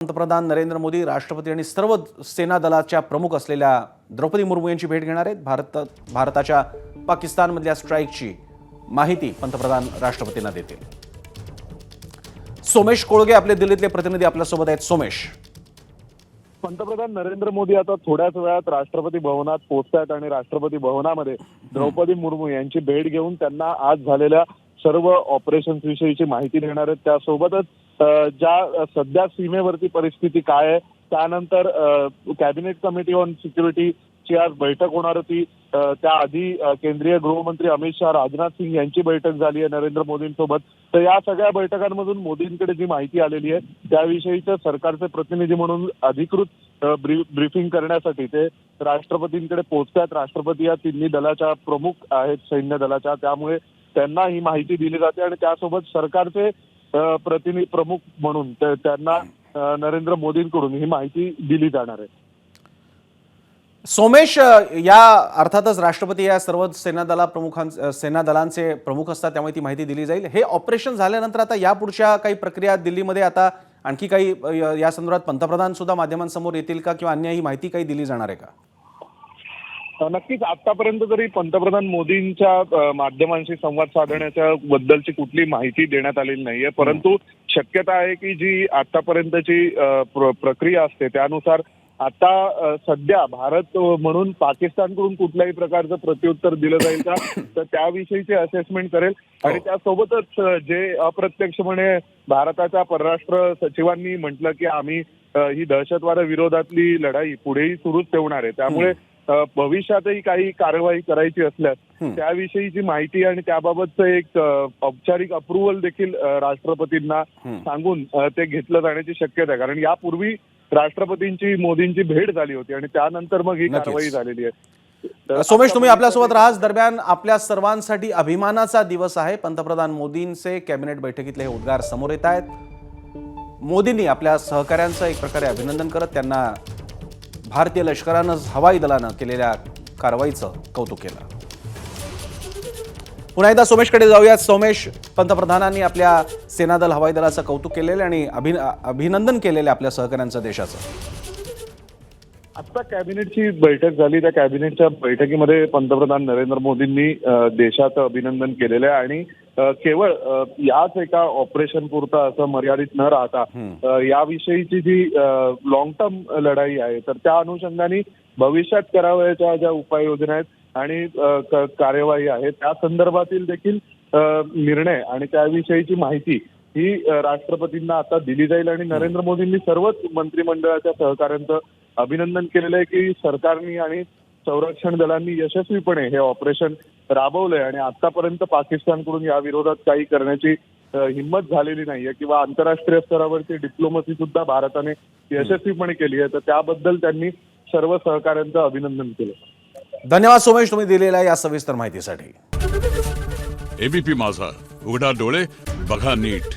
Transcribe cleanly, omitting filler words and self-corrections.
पंतप्रधान नरेंद्र मोदी, राष्ट्रपती आणि सर्व सेना दलाच्या प्रमुख असलेल्या द्रौपदी मुर्मू यांची भेट घेणार आहेत। भारताच्या पाकिस्तानमधल्या स्ट्राईकची माहिती पंतप्रधान राष्ट्रपतींना देतील। सोमेश कोळगे आपले दिल्लीतले प्रतिनिधी आपल्यासोबत आहेत। सोमेश, पंतप्रधान नरेंद्र मोदी आता थोड्याच वेळात राष्ट्रपती भवनात पोहोचतात आणि राष्ट्रपती भवनामध्ये द्रौपदी मुर्मू यांची भेट घेऊन त्यांना आज झालेल्या सर्व ऑपरेशन्स विषयीची माहिती देणार आहेत। त्यासोबतच ज्या सध्या सीमेवरती परिस्थिती काय आहे, त्यानंतर कॅबिनेट कमिटी ऑन सिक्युरिटी ची आज बैठक होणार होती। त्याआधी केंद्रीय गृहमंत्री अमित शाह, राजनाथ सिंग यांची बैठक झाली आहे नरेंद्र मोदींसोबत। तर या सगळ्या बैठकांमधून मोदींकडे जी माहिती आलेली आहे त्याविषयीचं सरकारचे प्रतिनिधी म्हणून अधिकृत ब्रीफिंग करण्यासाठी ते राष्ट्रपतींकडे पोहोचतात। राष्ट्रपती या तिन्ही दलाच्या प्रमुख आहेत सैन्य दलाच्या, त्यामुळे त्यांना ही माहिती दिली जाते आणि त्यासोबत सरकारचे प्रतिनिधी प्रमुख म्हणून त्यांना नरेंद्र मोदींकडून ही माहिती दिली जाणार आहे। सोमेश, या अर्थातच राष्ट्रपती या सर्व सेना दलांचे प्रमुख असतात, त्यामुळे ती माहिती दिली जाईल। हे ऑपरेशन झाल्यानंतर आता यापुढच्या काही प्रक्रिया दिल्लीमध्ये आता आणखी काही या संदर्भात पंतप्रधान सुद्धा माध्यमांसमोर येतील का, किंवा अन्य ही माहिती काही दिली जाणार आहे का? नक्कीच आतापर्यंत तरी पंतप्रधान मोदींच्या माध्यमांशी संवाद साधण्याच्या बद्दलची कुठली माहिती देण्यात आलेली नाहीये, परंतु शक्यता आहे की जी आतापर्यंतची प्रक्रिया असते त्यानुसार आता सध्या भारत म्हणून पाकिस्तानकडून कुठल्याही प्रकारचं प्रत्युत्तर दिलं जाईल का, तर त्याविषयीचे असेसमेंट करेल। आणि त्यासोबतच जे अप्रत्यक्षपणे भारताच्या परराष्ट्र सचिवांनी म्हटलं की आम्ही ही दहशतवाद विरोधातली लढाई पुढेही सुरूच ठेवणार आहे, त्यामुळे भविष्यातही काही कारवाई करायची असल्यास त्याविषयीची माहिती आणि त्याबाबतचं एक औपचारिक अप्रुव्हल देखील राष्ट्रपतींना सांगून ते घेतलं जाण्याची शक्यता आहे। कारण यापूर्वी राष्ट्रपतींची मोदींची भेट झाली होती आणि त्यानंतर मग ही कारवाई झालेली आहे। सोमेश, तुम्ही आपल्यासोबत राहा। दरम्यान आपल्या सर्वांसाठी अभिमानाचा दिवस आहे। पंतप्रधान मोदींचे कॅबिनेट बैठकीतले हे उद्गार समोर येत आहेत। मोदींनी आपल्या सहकाऱ्यांचं एक प्रकारे अभिनंदन करत त्यांना भारतीय लष्करानं, हवाई दलानं केलेल्या कारवाईचं कौतुक केलं। पुन्हा एकदा सोमेशकडे जाऊयात। सोमेश, पंतप्रधानांनी आपल्या सेना दल, हवाई दलाचं कौतुक केलेलं आणि अभिनंदन केलेलं आपल्या सहकाऱ्यांचं, देशाचं। आता कॅबिनेटची बैठक झाली, त्या कॅबिनेटच्या बैठकीमध्ये पंतप्रधान नरेंद्र मोदींनी देशाचं अभिनंदन केलेलं आहे आणि केवळ याच एका ऑपरेशन पुरता असं मर्यादित न राहता याविषयीची जी लॉंग टर्म लढाई आहे तर त्या अनुषंगाने भविष्यात करावयाच्या ज्या उपाययोजना आहेत आणि कार्यवाही आहे त्या संदर्भातील देखील निर्णय आणि त्याविषयीची माहिती ही राष्ट्रपतींना आता दिली जाईल। आणि नरेंद्र मोदींनी सर्वच मंत्रिमंडळाच्या सहकाऱ्यांचं अभिनंदन केलेलं आहे की सरकारनी आणि संरक्षण दलांनी यशस्वीपणे हे ऑपरेशन राबवलंय आणि आतापर्यंत पाकिस्तानकडून या विरोधात काही करण्याची हिंमत झालेली नाहीये किंवा आंतरराष्ट्रीय स्तरावरची डिप्लोमसी सुद्धा भारताने यशस्वीपणे केली आहे। तर त्याबद्दल त्यांनी सर्व सहकाऱ्यांचं अभिनंदन केलं। धन्यवाद सोमेश, तुम्ही दिलेल्या या सविस्तर माहितीसाठी। एबीपी माझा, उघडा डोळे बघा नीट।